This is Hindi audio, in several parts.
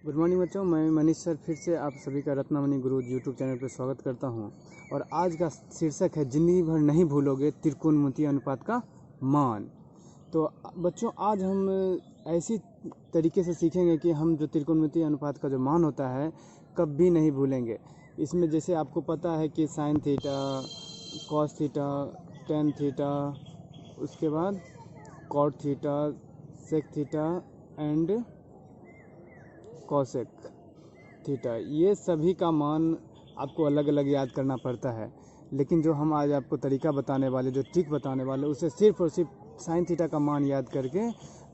गुड मॉर्निंग बच्चों, मैं मनीष सर फिर से आप सभी का रत्नामणि गुरु यूट्यूब चैनल पर स्वागत करता हूं। और आज का शीर्षक है जिंदगी भर नहीं भूलोगे त्रिकोणमितीय अनुपात का मान। तो बच्चों आज हम ऐसी तरीके से सीखेंगे कि हम जो त्रिकोणमितीय अनुपात का जो मान होता है कभी नहीं भूलेंगे। इसमें जैसे आपको पता है कि sine theta, cos theta, tan theta, उसके बाद cot theta, sec theta and cosec theta, ये सभी का मान आपको अलग अलग याद करना पड़ता है। लेकिन जो हम आज आपको तरीका बताने वाले, जो ट्रिक बताने वाले, उसे सिर्फ और सिर्फ साइन थीटा का मान याद करके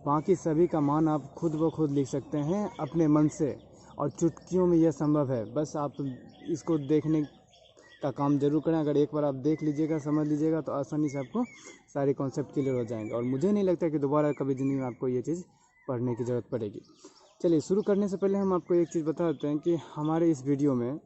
बाकी सभी का मान आप खुद ब खुद लिख सकते हैं अपने मन से। और चुटकियों में यह संभव है, बस आप इसको देखने का काम जरूर करें। अगर एक बार आप देख लीजिएगा, समझ लीजिएगा, तो आसानी से आपको सारे कॉन्सेप्ट क्लियर हो जाएंगे। और मुझे नहीं लगता कि दोबारा कभी ज़िंदगी में आपको ये चीज़ पढ़ने की ज़रूरत पड़ेगी। चलिए शुरू करने से पहले हम आपको एक चीज़ बता देते हैं कि हमारे इस वीडियो में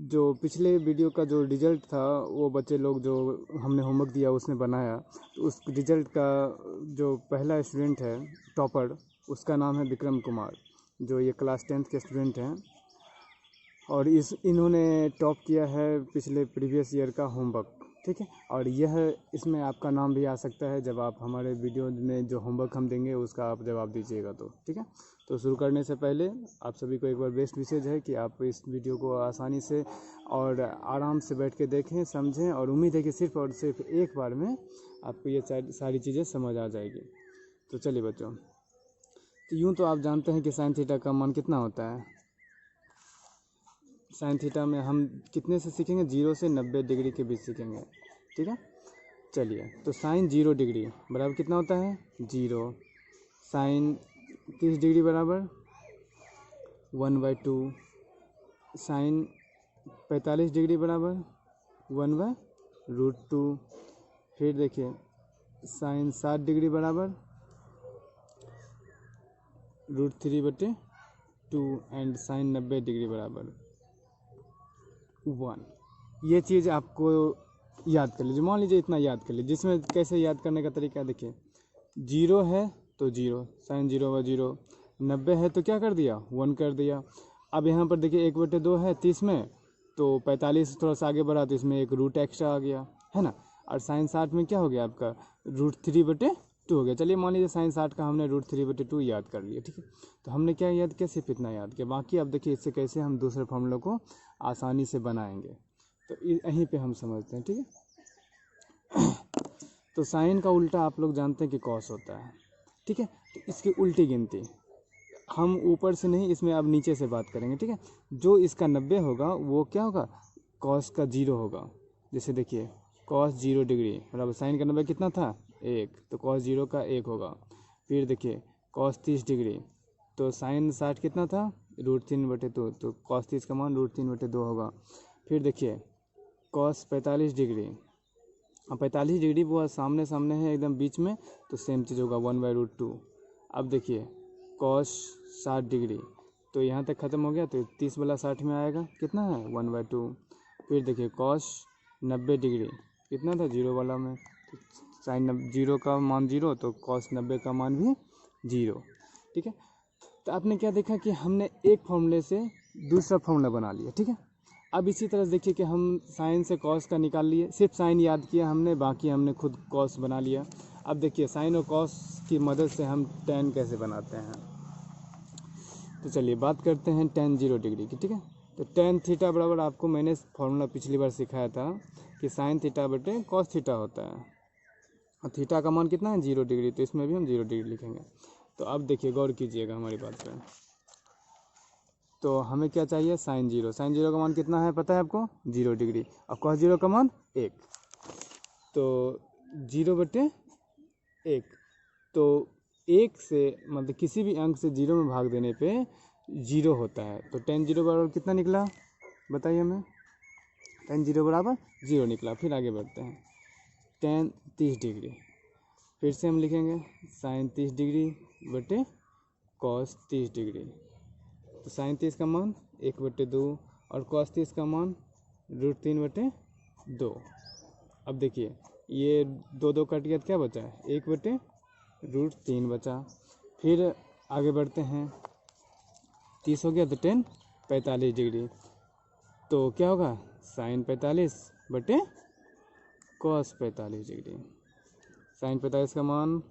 जो पिछले वीडियो का जो रिज़ल्ट था, वो बच्चे लोग जो हमने होमवर्क दिया उसने बनाया, तो उस रिज़ल्ट का जो पहला स्टूडेंट है टॉपर, उसका नाम है विक्रम कुमार, जो ये क्लास 10th के स्टूडेंट हैं। और इन्होंने टॉप किया है पिछले प्रीवियस ईयर का होमवर्क, ठीक है। और यह इसमें आपका नाम भी आ सकता है जब आप हमारे वीडियो में जो होमवर्क हम देंगे उसका आप जवाब दीजिएगा, तो ठीक है। तो शुरू करने से पहले आप सभी को एक बार बेस्ट विशेष है कि आप इस वीडियो को आसानी से और आराम से बैठ के देखें, समझें, और उम्मीद है कि सिर्फ और सिर्फ एक बार में आपको ये सारी चीज़ें समझ आ जाएगी। तो चलिए बच्चों, तो यूँ तो आप जानते हैं कि साइन थीटा का मान कितना होता है। साइन थीटा में हम कितने से सीखेंगे? 0 से 90 डिग्री के बीच सीखेंगे, ठीक है। चलिए, तो साइन 0 डिग्री बराबर कितना होता है? 0। साइन 30 डिग्री बराबर 1/2। साइन 45 डिग्री बराबर 1/√2। फिर देखिए, साइन 60 डिग्री बराबर √3/2 एंड साइन 90 डिग्री बराबर 1। ये चीज़ आपको याद कर लीजिए। मान लीजिए इतना याद कर लीजिए, जिसमें कैसे याद करने का तरीका देखिए। 0 है तो 0, साइन 0/0। 90 है तो क्या कर दिया? 1 कर दिया। अब यहाँ पर देखिए 1/2 है 30 में, तो 45 थोड़ा सा आगे बढ़ा तो इसमें एक रूट एक्स्ट्रा आ गया, है ना। और साइन 60 में क्या हो गया आपका? √3/2 हो गया। चलिए मान लीजिए साइन 60 का हमने √3/2 याद कर लिया, ठीक है। तो हमने क्या याद किया? सिर्फ इतना याद किया। बाकी अब देखिए इससे कैसे हम दूसरे फॉर्मूलों को आसानी से बनाएंगे, तो यहीं पे हम समझते हैं, ठीक है। तो साइन का उल्टा आप लोग जानते हैं कि कॉस होता है, ठीक है। तो इसकी उल्टी गिनती हम ऊपर से नहीं, इसमें अब नीचे से बात करेंगे, ठीक है। जो इसका 90 होगा वो क्या होगा? कॉस का 0 होगा। जैसे देखिए, कॉस 0 डिग्री बराबर साइन का 90 कितना था? 1, तो कॉस 0 का 1 होगा। फिर देखिए, कॉस 30 डिग्री, तो साइन 60 कितना था? √3/2, तो कॉस 30 का मान √3/2 होगा। फिर देखिए, कॉस 45 डिग्री, अब 45 डिग्री वो सामने सामने है एकदम बीच में, तो सेम चीज़ होगा 1/√2। अब देखिए, कॉस 60 डिग्री, तो यहाँ तक ख़त्म हो गया, तो 30 वाला 60 में आएगा, कितना है? 1/2। फिर देखिए, कॉस 90 डिग्री कितना था? 0 वाला में, तो साइन 0 का मान 0, तो कॉस 90 का मान भी 0, ठीक है। तो आपने क्या देखा कि हमने एक फॉर्मूले से दूसरा फॉर्मूला बना लिया, ठीक है। अब इसी तरह से देखिए कि हम साइन से कॉस का निकाल लिए, सिर्फ साइन याद किया हमने, बाकी हमने खुद कॉस बना लिया। अब देखिए साइन और कॉस की मदद से हम tan कैसे बनाते हैं। तो चलिए बात करते हैं tan 0 डिग्री की, ठीक है। तो tan थीटा बराबर, आपको मैंने फॉर्मूला पिछली बार सिखाया था कि साइन थीटा बटे कॉस थीटा होता है। और थीटा का मान कितना है? 0 डिग्री, तो इसमें भी हम 0 डिग्री लिखेंगे। तो अब देखिए, गौर कीजिएगा हमारी बात पर। तो हमें क्या चाहिए? साइन 0। साइन 0 का मान कितना है पता है आपको? 0 डिग्री। और कॉस 0 का मान 1, तो 0/1। तो 1 से मतलब किसी भी अंक से 0 में भाग देने पे 0 होता है। तो tan 0 बराबर कितना निकला बताइए हमें? tan 0 बराबर 0 निकला। फिर आगे बढ़ते हैं, tan 30 डिग्री, फिर से हम लिखेंगे साइन 30 डिग्री बटे कॉस 30 डिग्री। तो साइन 30 का मान 1/2 और कॉस 30 का मान √3/2। अब देखिए, ये 2 कट गया, क्या बचा? 1/√3 बचा। फिर आगे बढ़ते हैं, 30 हो गया तो टेन 45 डिग्री, तो क्या होगा साइन 45 बटे कॉस 45 डिग्री। साइन 45 का मान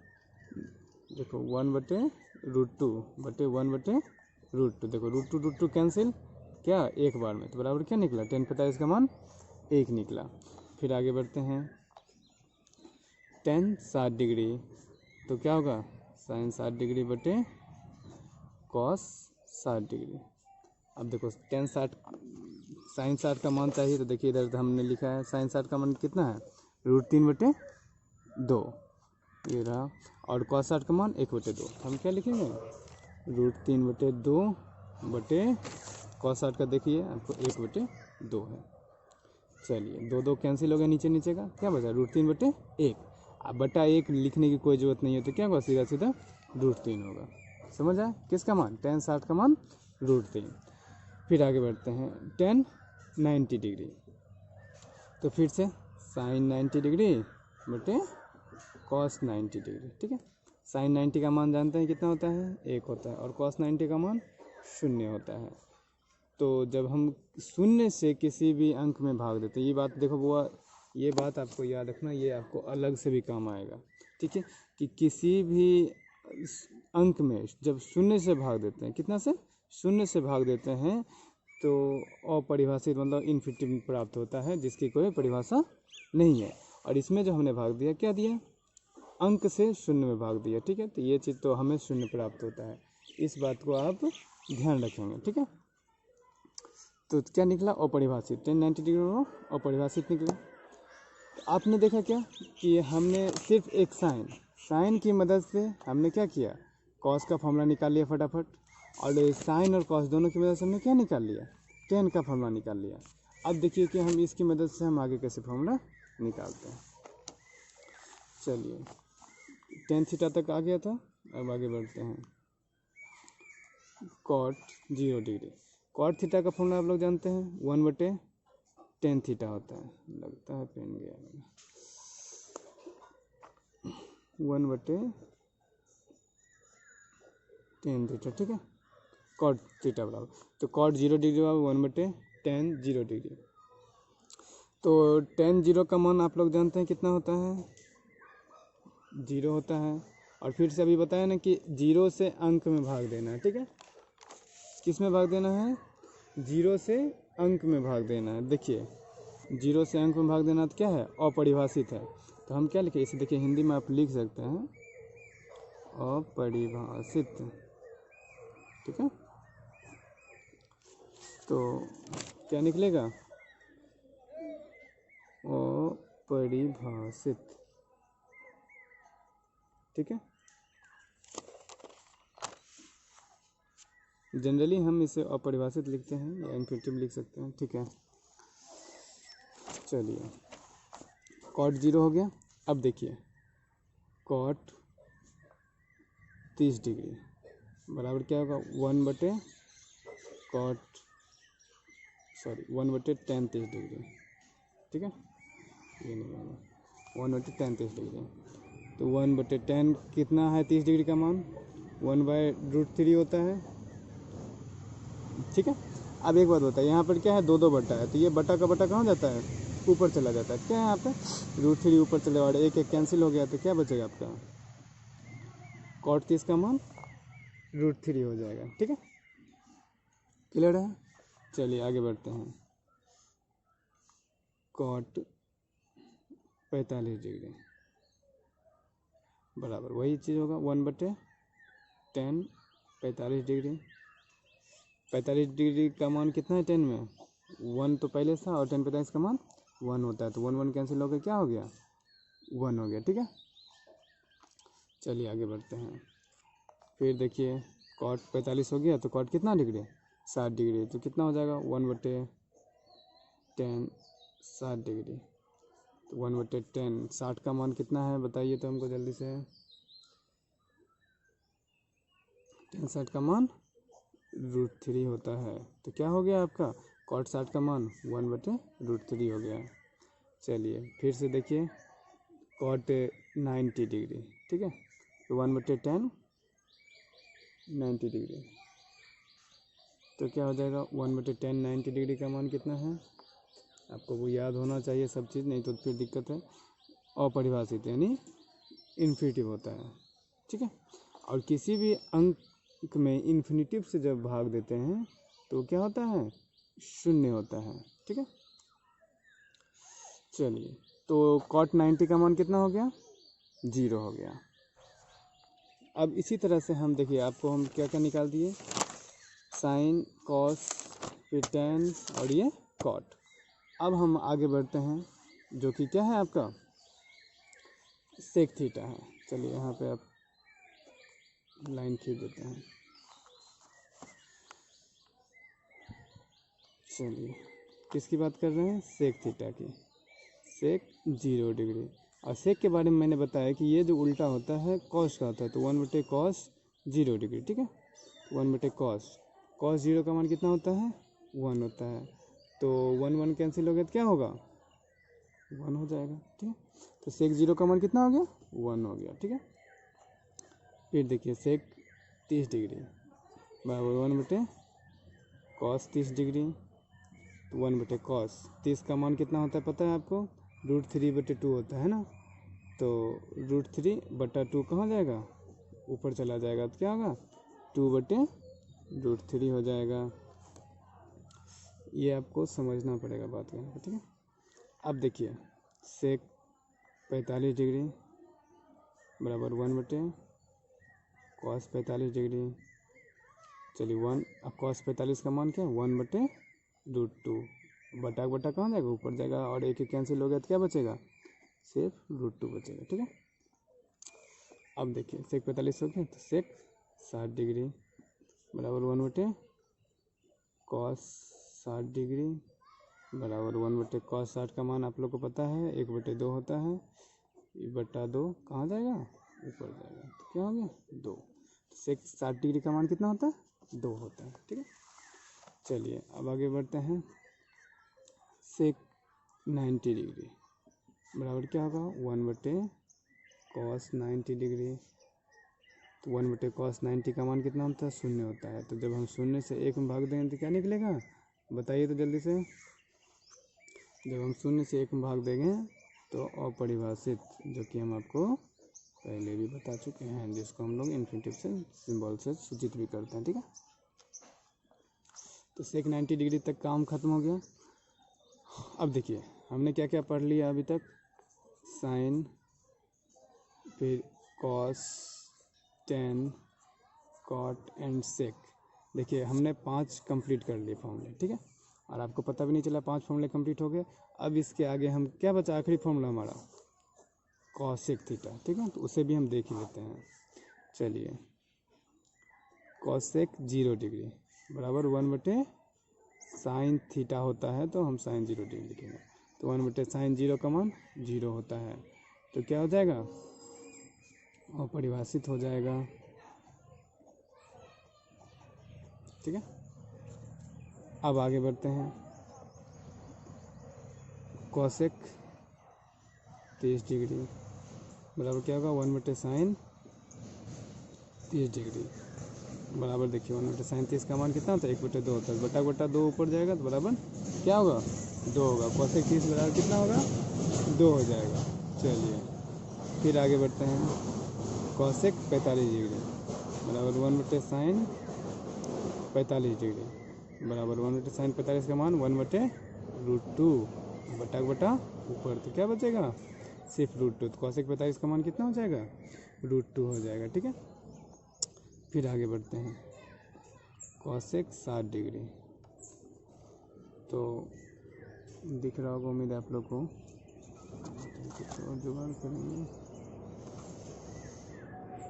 देखो 1/√2 बटे 1/√2, देखो √2 कैंसिल क्या एक बार में, तो बराबर क्या निकला टेन 45 का मान 1 निकला। फिर आगे बढ़ते हैं, टेन 60 डिग्री, तो क्या होगा साइन 60 डिग्री बटे कॉस 60 डिग्री। अब देखो टेन 60 साइन 60 का मान चाहिए, तो देखिए इधर हमने लिखा है साइन 60 का मान कितना है √3/2 ये रहा, और कॉस 60 का मान 1/2, हम क्या लिखेंगे √3/2 बटे कॉस 60 का देखिए आपको 1/2 है। चलिए दो दो कैंसिल हो गया, नीचे नीचे का क्या बचा √3/1। अब बटा 1 लिखने की कोई ज़रूरत नहीं है, तो क्या होगा सीधा सीधा √3 होगा। समझ आया किसका मान टेन 60 का मान √3। फिर आगे बढ़ते हैं, टेन 90 डिग्री, तो फिर से साइन 90 डिग्री बटे कॉस 90 डिग्री। ठीक है, साइन 90 का मान जानते हैं कितना होता है 1 होता है, और कॉस 90 का मान 0 होता है। तो जब हम शून्य से किसी भी अंक में भाग देते हैं, ये बात देखो वो, ये बात आपको याद रखना, ये आपको अलग से भी काम आएगा। ठीक है, कि किसी भी अंक में जब शून्य से भाग देते हैं, कितना से शून्य से भाग देते हैं, तो अपरिभाषित मतलब इन्फिनिटी प्राप्त होता है, जिसकी कोई परिभाषा नहीं है। और इसमें जो हमने भाग दिया क्या दिया, अंक से शून्य में भाग दिया। ठीक है, तो ये चीज़ तो हमें शून्य प्राप्त होता है, इस बात को आप ध्यान रखेंगे। ठीक है, तो क्या निकला अपरिभाषित, टेन 90 डिग्री अपरिभाषित निकला। तो आपने देखा क्या कि हमने सिर्फ एक साइन की मदद से हमने क्या किया, कॉस का फॉर्मूला निकाल लिया फटाफट, और साइन और कॉस दोनों की मदद से हमने क्या निकाल लिया, टेन का फॉर्मूला निकाल लिया। अब देखिए कि हम इसकी मदद से हम आगे कैसे फॉर्मूला निकालते हैं। चलिए टेन थीटा तक आ गया था, अब आगे बढ़ते हैं, कॉट 0 डिग्री। कॉट थीटा का फॉर्मूला आप लोग जानते हैं 1/tan थीटा होता है, लगता है पेन गया मेरा, 1/tan थीटा। ठीक है, कॉट थीटा बराबर, तो कॉट 0 डिग्री बराबर 1/tan 0 डिग्री। तो tan 0 का मान आप लोग जानते हैं कितना होता है 0 होता है, और फिर से अभी बताया ना कि 0 से अंक में भाग देना है। ठीक है, किस में भाग देना है 0 से अंक में भाग देना है। देखिए 0 से अंक में भाग देना तो क्या है अपरिभाषित है, तो हम क्या लिखे इसे, देखिए हिंदी में आप लिख सकते हैं अपरिभाषित। ठीक है, तो क्या निकलेगा अपरिभाषित। ठीक है, जनरली हम इसे अपरिभाषित लिखते हैं या इन्फिनिटिव लिख सकते हैं। ठीक है, चलिए कॉट 0 हो गया। अब देखिए कॉट 30 डिग्री बराबर क्या होगा 1/tan 30 डिग्री। ठीक है, ये नहीं होगा 1/tan 30 डिग्री, तो 1/tan कितना है 30 डिग्री का मान 1/√3 होता है। ठीक है, अब एक बात बताइए, यहाँ पर क्या है 2 बटा है, तो ये बटा का बटा कहाँ जाता है ऊपर चला जाता है, क्या है यहाँ पे √3 ऊपर चले, और एक कैंसिल हो गया, तो क्या बचेगा आपका कॉट 30 का मान √3 हो जाएगा। ठीक है, क्लियर है। चलिए आगे बढ़ते हैं, कॉट 45 डिग्री बराबर वही चीज़ होगा 1/tan 45 डिग्री। 45 डिग्री का मान कितना है 10 में 1 तो पहले था, और 10 45 का मान 1 होता है, तो 1 1 कैंसिल हो गया, क्या हो गया 1 हो गया। ठीक है, चलिए आगे बढ़ते हैं, फिर देखिए कॉट 45 हो गया, तो कॉट कितना डिग्री 60 डिग्री, तो कितना हो जाएगा 1/tan 60 डिग्री, तो 1/tan 60 का मान कितना है बताइए तो हमको जल्दी से, tan 60 का मान √3 होता है, तो क्या हो गया आपका कॉट 60 का मान 1/√3 हो गया। चलिए फिर से देखिए कॉट 90 डिग्री। ठीक है, तो 1/tan 90 डिग्री, तो क्या हो जाएगा 1/10 90 डिग्री का मान कितना है, आपको वो याद होना चाहिए सब चीज़, नहीं तो फिर दिक्कत है। अपरिभाषित यानी इन्फिनिटिव होता है, ठीक है। और किसी भी अंक में इन्फिनिटिव से जब भाग देते हैं तो क्या होता है, शून्य होता है, ठीक है। चलिए, तो cot 90 का मान कितना हो गया, 0 हो गया। अब इसी तरह से हम देखिए, आपको हम क्या क्या निकाल दिए, साइन, कॉस, फिर टेन और ये कॉट। अब हम आगे बढ़ते हैं, जो कि क्या है आपका सेक थीटा है। चलिए यहाँ पे आप लाइन खींच देते हैं। चलिए, किसकी बात कर रहे हैं, सेक थीटा की, सेक 0 डिग्री। और सेक के बारे में मैंने बताया कि ये जो उल्टा होता है कॉस का होता है, तो 1/cos 0 डिग्री, ठीक है। 1/cos, cos 0 का मान कितना होता है, 1 होता है। तो 1 1 कैंसिल हो गया तो क्या होगा, 1 हो जाएगा, ठीक है। तो सेक 0 का मान कितना हो गया, 1 हो गया, ठीक है। फिर देखिए सेक 30 डिग्री बराबर 1/cos 30 डिग्री, तो 1/cos 30 का मान कितना होता है पता है आपको, √3/2 होता है ना। तो √3/2 कहाँ जाएगा, ऊपर चला जाएगा, तो क्या होगा 2/√3 हो जाएगा। ये आपको समझना पड़ेगा बात करने को, ठीक है। अब देखिए सेक 45 डिग्री बराबर 1/cos 45 डिग्री। चलिए 1, अब cos 45 का मान क्या है, 1/√2, बटा बटा कहाँ जाएगा, ऊपर जाएगा, और एक कैंसिल हो गया तो क्या बचेगा, सिर्फ √2 बचेगा, ठीक है। अब देखिए सेक 45 हो गया, तो सेक 60 डिग्री बराबर 1/cos 60 डिग्री बराबर 1/cos 60 का मान आप लोग को पता है 1/2 होता है, 1/2 कहाँ जाएगा, ऊपर जाएगा, तो क्या हो गया 2। सेक 60 डिग्री का मान कितना होता है, 2 होता है, ठीक है। चलिए अब आगे बढ़ते हैं, सेक 90 डिग्री बराबर क्या होगा 1/cos 90 डिग्री। तो 1/cos 90 का मान कितना होता है, 0 होता है। तो जब हम 0 से 1 में भाग देंगे तो क्या निकलेगा, बताइए तो जल्दी से। जब हम 0 से 1 में भाग देंगे तो अपरिभाषित, जो कि हम आपको पहले भी बता चुके हैं, जिसको हम लोग इन्फिनिटिव से सिंबल से सूचित भी करते हैं, ठीक है। तो सेक 90 डिग्री तक काम खत्म हो गया। अब देखिए हमने क्या क्या पढ़ लिया अभी तक, साइन, फिर कॉस, टेन, कॉट एंड सेक। देखिए हमने 5 कंप्लीट कर लिए फॉर्मूले, ठीक है। और आपको पता भी नहीं चला 5 फॉर्मूले कंप्लीट हो गए। अब इसके आगे हम क्या बचा, आखिरी फॉर्मूला हमारा कॉसेक थीटा, ठीक है। तो उसे भी हम देख ही लेते हैं। चलिए कॉसेक 0 डिग्री बराबर 1/sin थीटा होता है, तो हम sin 0 डिग्री लिखेंगे। तो 1/sin 0 का मान 0 होता है, तो क्या हो जाएगा, अपरिभाषित हो जाएगा, ठीक है। अब आगे बढ़ते हैं, कॉसेक 30 डिग्री बराबर क्या होगा 1/sin 30 डिग्री बराबर, देखिए 1/sin 30 का मान कितना होता है, 1/2 होता है, बटा 2 ऊपर जाएगा तो बराबर क्या होगा 2 होगा। कॉसेक 30 बराबर कितना होगा 2 हो जाएगा। चलिए फिर आगे बढ़ते हैं, कॉसेक 45 डिग्री बराबर 1/sin 45 डिग्री बराबर 1/sin 45 का मान 1/√2, बटा ऊपर तो क्या बचेगा, सिर्फ √2। तो कॉसेक 45 का मान कितना हो जाएगा, √2 हो जाएगा, ठीक है। फिर आगे बढ़ते हैं, कॉसेक 60 डिग्री, तो दिख रहा होगा उम्मीद है आप लोग को, कुछ और जुगाड़ करेंगे।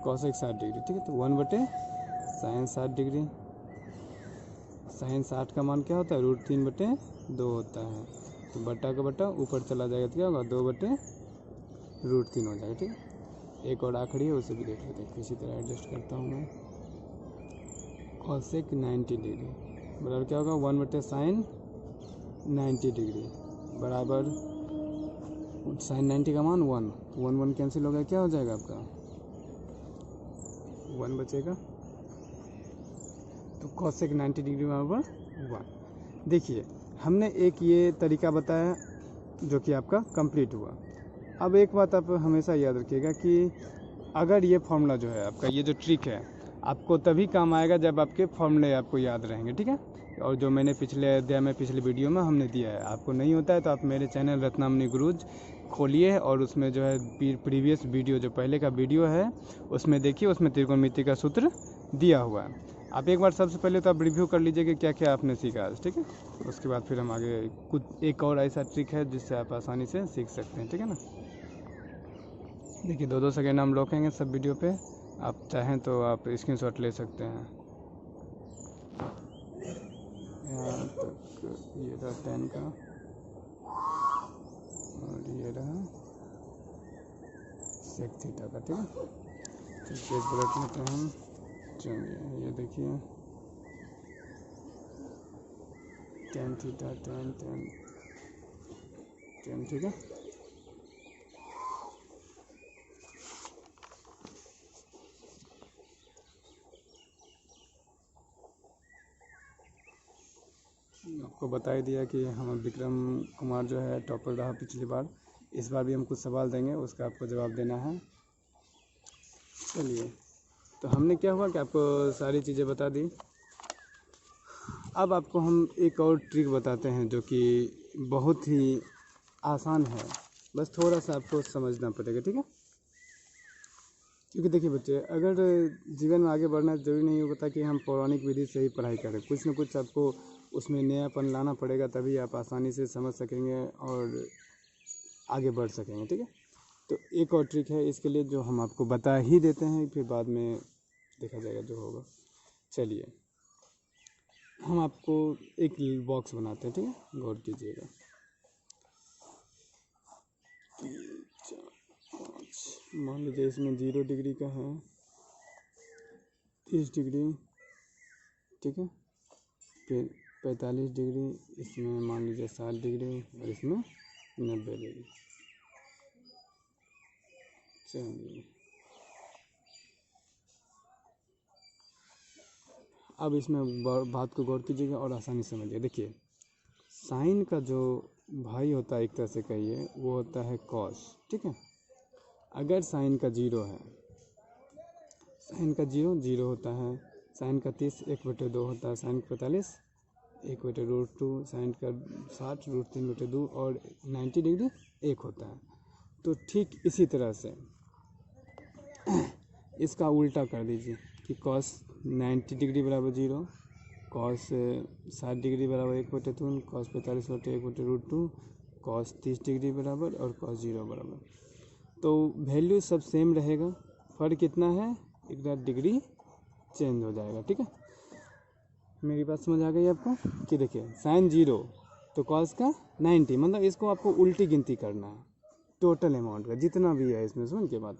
कॉसेक 60 डिग्री, ठीक है। तो 1/sin 60 डिग्री, sin 60 का मान क्या होता है, √3/2 होता है, तो बटा का बटा ऊपर चला जाएगा तो क्या होगा 2/√3 हो जाएगा, ठीक है। एक और आखिरी है उसे भी देख लेते हैं, किसी तरह एडजस्ट करता हूँ मैं। कॉसेक 90 डिग्री बराबर क्या होगा 1/sin 90 डिग्री बराबर sin 90 का मान 1, तो 1 1 कैंसिल हो गया, क्या हो जाएगा आपका 1 बचेगा, तो cosec 90 डिग्री बराबर 1। देखिए हमने एक ये तरीका बताया जो कि आपका कंप्लीट हुआ। अब एक बात आप हमेशा याद रखिएगा कि अगर ये फार्मूला जो है आपका, ये जो ट्रिक है आपको तभी काम आएगा जब आपके फार्मूले आपको याद रहेंगे, ठीक है। और जो मैंने पिछले अध्याय में पिछले वीडियो में हमने दिया है, आपको नहीं होता है तो आप मेरे चैनल रत्नामणि गुरुज खोलिए और उसमें जो है प्रीवियस वीडियो जो पहले का वीडियो है उसमें देखिए, उसमें त्रिकोणमिति का सूत्र दिया हुआ है। आप एक बार सबसे पहले तो आप रिव्यू कर लीजिए कि क्या क्या आपने सीखा आज, ठीक है। उसके बाद फिर हम आगे कुछ एक और ऐसा ट्रिक है जिससे आप आसानी से सीख सकते हैं, ठीक है ना। देखिए 2-2 सेकेंड हम रोकेंगे सब वीडियो पे, आप चाहें तो आप स्क्रीनशॉट ले सकते हैं। यहाँ तक ये रहा 10 का और ये रहा सेक थीटा का, ठीक है। तो पेज पलट लेते हैं हम। चलिए ये देखिए 10 थीटा 10, ठीक है। आपको बता ही दिया कि हम विक्रम कुमार जो है टॉपर रहा पिछली बार, इस बार भी हम कुछ सवाल देंगे, उसका आपको जवाब देना है। चलिए तो हमने क्या हुआ कि आपको सारी चीज़ें बता दी। अब आपको हम एक और ट्रिक बताते हैं जो कि बहुत ही आसान है, बस थोड़ा सा आपको समझना पड़ेगा, ठीक है। क्योंकि देखिए बच्चे, अगर जीवन में आगे बढ़ना जरूरी नहीं होता कि हम पौराणिक विधि से ही पढ़ाई करें, कुछ ना कुछ आपको उसमें नयापन लाना पड़ेगा, तभी आप आसानी से समझ सकेंगे और आगे बढ़ सकेंगे, ठीक है। तो एक और ट्रिक है इसके लिए जो हम आपको बता ही देते हैं, फिर बाद में देखा जाएगा जो होगा। चलिए हम आपको एक बॉक्स बनाते हैं, ठीक है, गौर कीजिएगा। 3, 4, 5, मान लीजिए इसमें 0 डिग्री का है, 30 डिग्री, ठीक है। फिर 45 डिग्री, इसमें मान लीजिए 60 डिग्री और इसमें 90 डिग्री। चलिए अब इसमें बात को गौर कीजिएगा और आसानी से समझिए। देखिए साइन का जो भाई होता है एक तरह से कहिए वो होता है कॉस, ठीक है। अगर साइन का 0 है, साइन का 0 होता है, साइन का 30 1/2 होता है, साइन का 45 1/√2, साइन का 60 √3/2 और 90 डिग्री 1 होता है। तो ठीक इसी तरह से इसका उल्टा कर दीजिए कि कॉस 90 डिग्री बराबर 0, कॉस 60 डिग्री बराबर 1/3, कॉस 45 बटे 1/√2, कॉस 30 डिग्री बराबर और कॉस 0 बराबर। तो वैल्यू सब सेम रहेगा, फ़र्क कितना है, एक डिग्री चेंज हो जाएगा, ठीक है। मेरी बात समझ आ गई आपको कि देखिए साइन 0 तो कॉस का 90, मतलब इसको आपको उल्टी गिनती करना है टोटल अमाउंट का जितना भी है इसमें, समझ के बाद।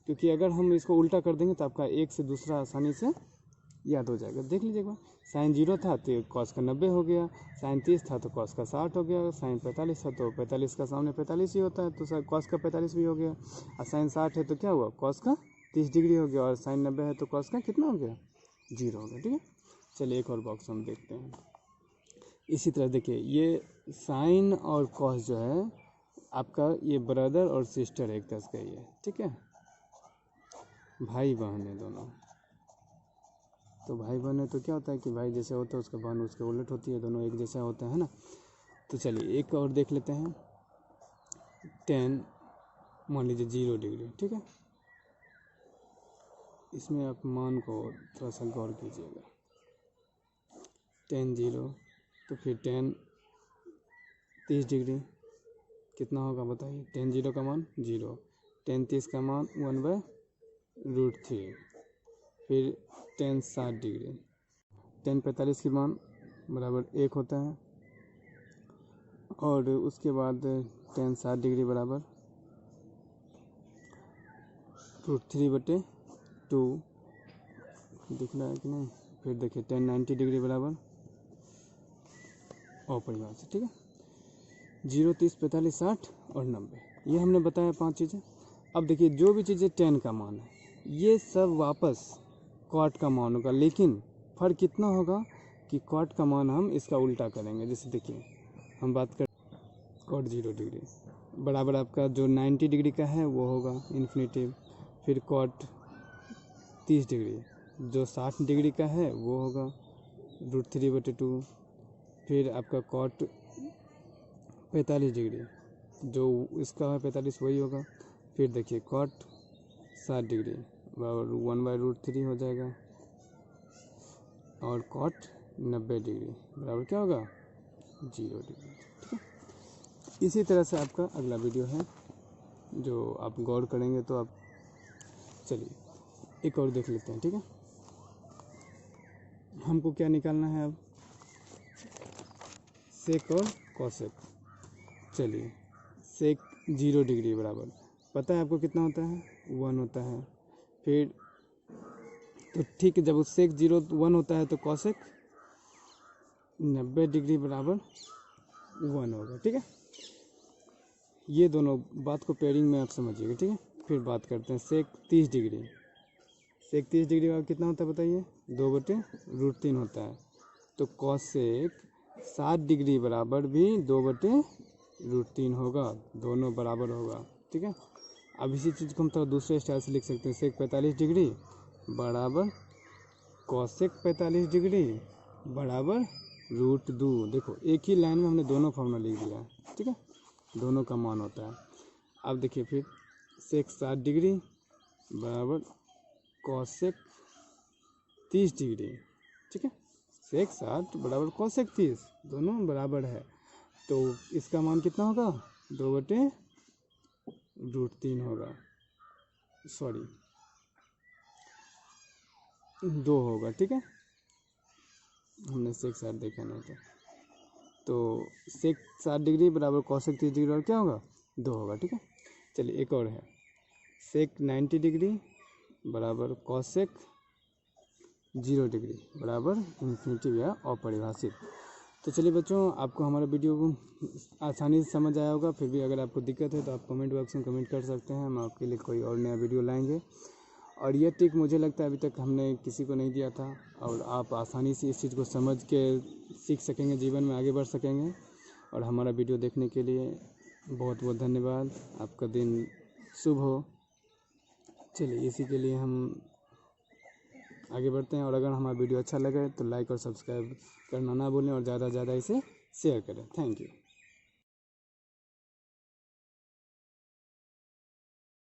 क्योंकि अगर हम इसको उल्टा कर देंगे तो आपका एक से दूसरा आसानी से याद हो जाएगा। देख लीजिएगा, साइन 0 था तो कॉस का 90 हो गया, साइन 30 था तो कॉस का 60 हो गया, साइन 45 था तो 45 का सामने 45 ही होता है तो कॉस का 45 भी हो गया, और साइन 60 है तो क्या हुआ, कॉस का 30 डिग्री हो गया, और साइन 90 है तो कॉस का कितना हो गया, 0 हो गया, ठीक है। चलिए एक और बॉक्स हम देखते हैं। इसी तरह देखिए ये साइन और कॉस जो है आपका ये ब्रदर और सिस्टर एक तरह से है, ठीक है, भाई बहन है दोनों। तो भाई बहन है तो क्या होता है कि भाई जैसे होता है उसका बहन उसके उलट होती है, दोनों एक जैसा होता है ना। तो चलिए एक और देख लेते हैं। 10 मान लीजिए 0 डिग्री, ठीक है। इसमें आप मान को थोड़ा सा गौर कीजिएगा। 10 0 तो फिर 10 30 डिग्री कितना होगा बताइए। 10 0 का मान 0, 10 30 का मान 1/√3, फिर 10 60 डिग्री, 10 45 की मान बराबर 1 होता है, और उसके बाद 10 60 डिग्री बराबर √3/2 दिख रहा है कि नहीं। फिर देखिए 10 90 डिग्री बराबर परिवार से, ठीक है। 0 30 45 60 और 90, ये हमने बताया 5 चीज़ें। अब देखिए जो भी चीज़ें 10 का मान है ये सब वापस क्वार्ट का मान होगा, लेकिन फ़र्क कितना होगा कि कॉट का मान हम इसका उल्टा करेंगे। जैसे देखिए हम बात कर कॉट 0 डिग्री बराबर आपका जो 90 डिग्री का है वो होगा इन्फिनेटिव, फिर कॉट 30 डिग्री जो 60 डिग्री का है वो होगा √3/2, फिर आपका कॉट 45 डिग्री जो इसका है 45 वही होगा, फिर देखिए कॉट 60 डिग्री बराबर 1/√3 हो जाएगा, और कॉट 90 डिग्री बराबर क्या होगा 0 डिग्री। ठीक है, इसी तरह से आपका अगला वीडियो है जो आप गौर करेंगे तो आप, चलिए एक और देख लेते हैं। ठीक है, हमको क्या निकालना है अब, सेक और कॉसेक। चलिए सेक 0 डिग्री बराबर पता है आपको कितना होता है 1 होता है, फिर तो ठीक है जब सेक 1 होता है तो कॉसेक 90 डिग्री बराबर 1 होगा। ठीक है, ये दोनों बात को पेयरिंग में आप समझिएगा। ठीक है, फिर बात करते हैं सेक 30 डिग्री। सेक 30 डिग्री बराबर कितना होता है बताइए 2/√3 होता है, तो कॉसेक 60 डिग्री बराबर भी 2/√3 होगा, दोनों बराबर होगा। ठीक है, अब इसी चीज़ को हम थोड़ा दूसरे स्टाइल से लिख सकते हैं, सेक 45 डिग्री बराबर कॉसेक 45 डिग्री बराबर √2। देखो एक ही लाइन में हमने दोनों फॉर्मूला लिख दिया है। ठीक है, दोनों का मान होता है। अब देखिए फिर सेक 60 डिग्री बराबर कॉसेक 30 डिग्री। ठीक है, सेक 60 बराबर कॉसेक 30, दोनों बराबर है, तो इसका मान कितना होगा 2/√3 होगा, सॉरी 2 होगा। ठीक है, हमने सेक 60 देखा नहीं था, तो सेक 60 डिग्री बराबर कॉसेक 30 डिग्री बराबर क्या होगा 2 होगा। ठीक है, चलिए एक और है, सेक 90 डिग्री बराबर कॉसेक 0 डिग्री बराबर इन्फिनेटिव या अपरिभाषित। तो चलिए बच्चों, आपको हमारा वीडियो आसानी से समझ आया होगा, फिर भी अगर आपको दिक्कत है तो आप कमेंट बॉक्स में कमेंट कर सकते हैं, हम आपके लिए कोई और नया वीडियो लाएंगे। और ये ट्रिक मुझे लगता है अभी तक हमने किसी को नहीं दिया था, और आप आसानी से इस चीज़ को समझ के सीख सकेंगे, जीवन में आगे बढ़ सकेंगे। और हमारा वीडियो देखने के लिए बहुत बहुत धन्यवाद, आपका दिन शुभ हो। चलिए इसी के लिए हम आगे बढ़ते हैं, और अगर हमारा वीडियो अच्छा लगे तो लाइक और सब्सक्राइब करना ना भूलें, और ज़्यादा से ज़्यादा इसे शेयर करें। Thank you.